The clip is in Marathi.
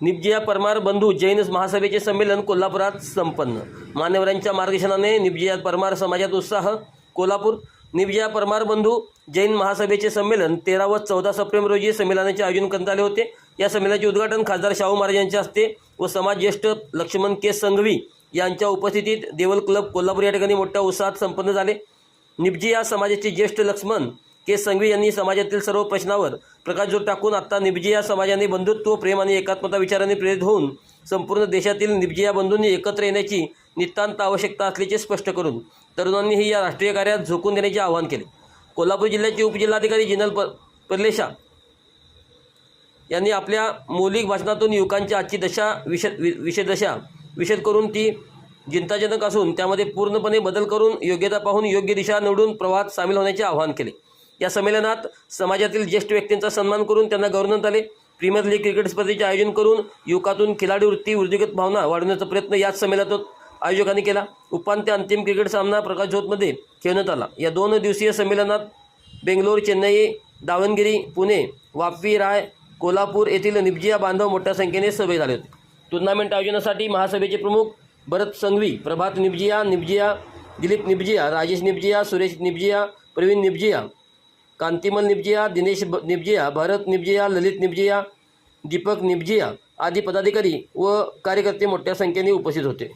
निब्जिया परमार बंधू जैन महासभेचे संमेलन कोल्हापुरात संपन्न। मान्यवरांच्या मार्गदर्शनाने निब्जिया परमार समाजात उत्साह। कोल्हापूर निब्जिया परमार बंधू जैन महासभेचे संमेलन 13 व 14 सप्टेंबर रोजी संमेलनाचे आयोजन करण्यात आले होते। या संमेलनाचे उद्घाटन खासदार शाहू महाराज यांच्या हस्ते व समाज ज्येष्ठ लक्ष्मण के संघवी यांच्या उपस्थितीत देवल क्लब कोल्हापूर या ठिकाणी मोठ्या उत्साहात संपन्न झाले। निब्जिया समाजाचे ज्येष्ठ लक्ष्मण के संघवी यांनी समाजातील सर्व प्रश्नावर प्रकाशझोत टाकून आता निब्जिया समाजाने बंधुत्व, प्रेम आणि एकात्मता विचाराने प्रेरित होऊन संपूर्ण देशातील निब्जिया बंधूंनी एकत्र येण्याची नितांत आवश्यकता असल्याचे स्पष्ट करून तरुणांनीही या राष्ट्रीय कार्यात झोकून देण्याचे आवाहन केले। कोल्हापूर जिल्ह्याचे उपजिल्हाधिकारी जिनल पर्लेशा यांनी आपल्या मौलिक भाषणातून युवकांची आजची दशा विशद करून ती चिंताजनक असून त्यामध्ये पूर्णपणे बदल करून योग्यता पाहून योग्य दिशा निवडून प्रवाहात सामील होण्याचे आवाहन केले। या संमेलनात समाजातील ज्येष्ठ व्यक्तींचा सन्मान करून त्यांना गौरवण्यात आले। प्रीमियर लीग क्रिकेट स्पर्धेचे आयोजन करून युवकातून खिलाडी वृत्ती, वृत्तिगत भावना वाढवण्याचा प्रयत्न याच संमेलनात आयोजकांनी केला। उपांत्य अंतिम क्रिकेट सामना प्रकाशझोतमध्ये खेळण्यात आला। या 2 दिवसीय संमेलनात बेंगलोर, चेन्नई, दावणगिरी, पुणे, वापी, राय, कोल्हापूर येथील निब्जिया बांधव मोठ्या संख्येने सहभागी झाले होते। टुर्नामेंट आयोजनासाठी महासभेचे प्रमुख भरत संघवी, प्रभात निब्जिया, दिलीप निब्जिया, राजेश निब्जिया, सुरेश निब्जिया, प्रवीण निब्जिया, कांतिमल निब्जिया, दिनेश निब्जिया, भरत निब्जिया, ललित निब्जिया, दीपक निब्जिया आदी पदाधिकारी व कार्यकर्ते मोठ्या संख्येने उपस्थित होते।